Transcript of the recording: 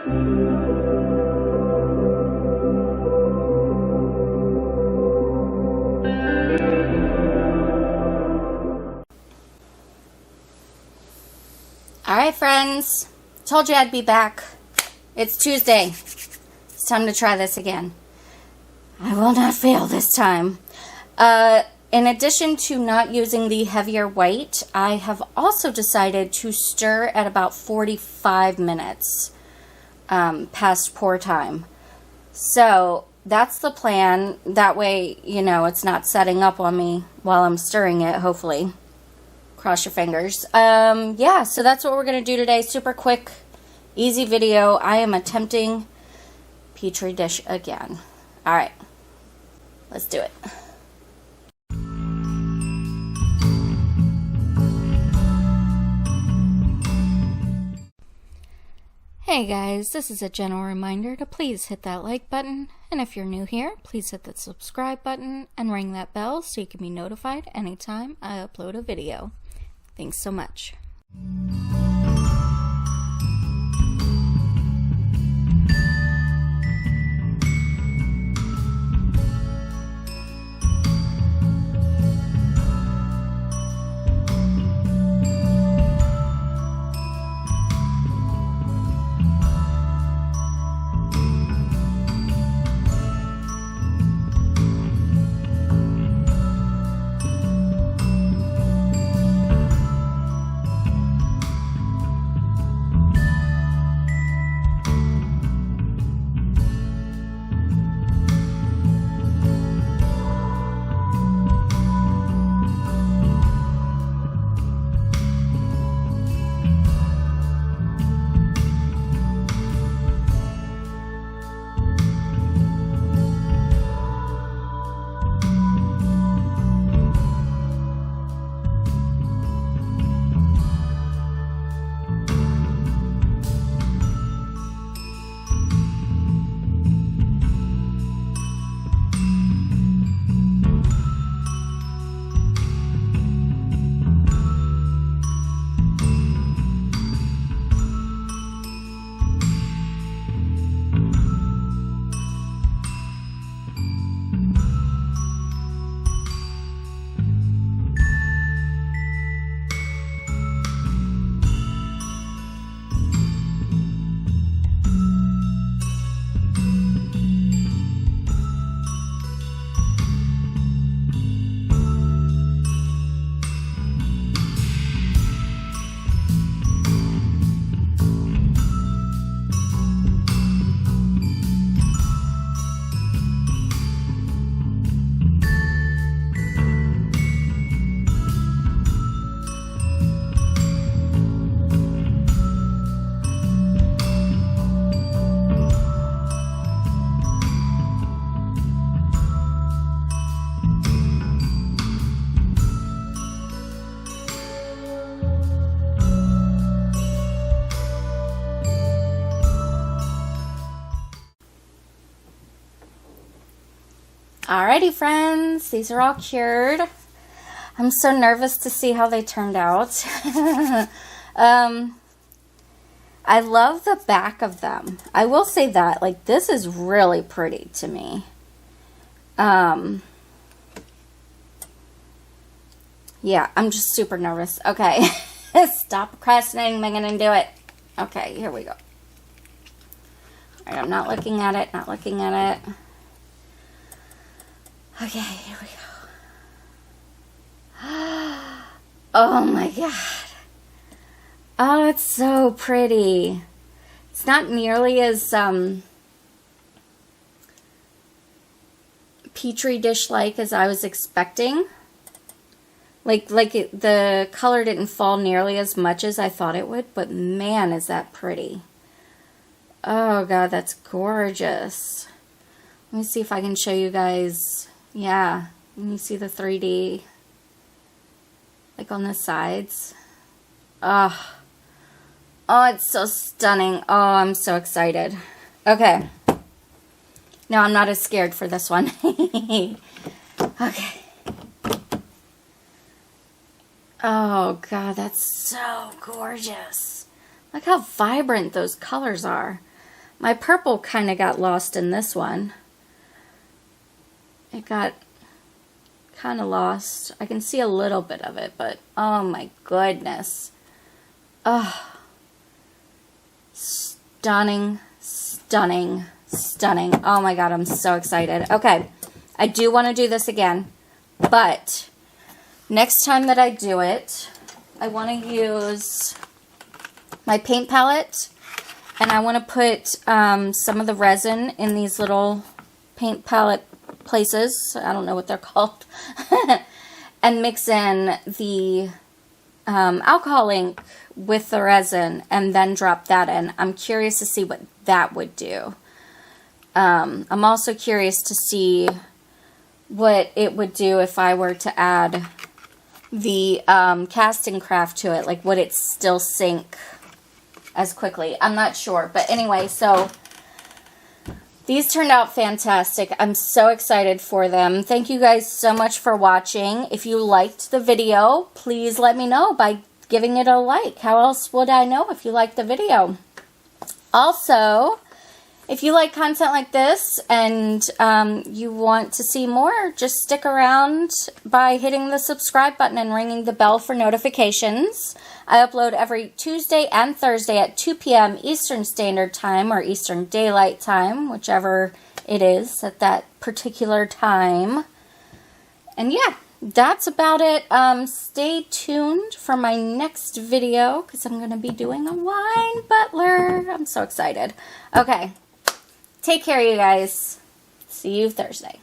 Alright friends, told you I'd be back. It's Tuesday. It's time to try this again. I will not fail this time. In addition to not using the heavier white, I have also decided to stir at about 45 minutes past pour time. So that's the plan. That way, you know, it's not setting up on me while I'm stirring it, hopefully. Cross your fingers. Yeah, so that's what we're going to do today. Super quick, easy video. I am attempting petri dish again. All right, let's do it. Hey guys, this is a gentle reminder to please hit that like button, and if you're new here, please hit the subscribe button and ring that bell so you can be notified anytime I upload a video. Thanks so much. Alrighty friends, these are all cured. I'm so nervous to see how they turned out. I love the back of them. I will say that, like, this is really pretty to me. Yeah, I'm just super nervous. Okay, stop procrastinating, Megan, and do it. Okay, here we go. All right, I'm not looking at it, not looking at it. Okay, here we go. Oh my god. Oh, it's so pretty. It's not nearly as petri dish-like as I was expecting. The color didn't fall nearly as much as I thought it would, but man, is that pretty. Oh god, that's gorgeous. Let me see if I can show you guys. Yeah, and you see the 3D, like on the sides. Oh, it's so stunning. Oh, I'm so excited. Okay. No, I'm not as scared for this one. Okay. Oh, God, that's so gorgeous. Look how vibrant those colors are. My purple kind of got lost in this one. It got kind of lost. I can see a little bit of it, but oh my goodness. Oh, stunning, stunning, stunning. Oh my God, I'm so excited. Okay, I do want to do this again, but next time that I do it, I want to use my paint palette, and I want to put some of the resin in these little paint palette places. I don't know what they're called. And mix in the alcohol ink with the resin and then drop that in. I'm curious to see what that would do. I'm also curious to see what it would do if I were to add the casting craft to it. Like, would it still sink as quickly? I'm not sure. But anyway, so these turned out fantastic. I'm so excited for them. Thank you guys so much for watching. If you liked the video, please let me know by giving it a like. How else would I know if you liked the video? Also, if you like content like this and you want to see more, just stick around by hitting the subscribe button and ringing the bell for notifications. I upload every Tuesday and Thursday at 2 p.m. Eastern Standard Time or Eastern Daylight Time, whichever it is at that particular time. And yeah, that's about it. Stay tuned for my next video because I'm going to be doing a wine butler. I'm so excited. Okay. Take care, you guys. See you Thursday.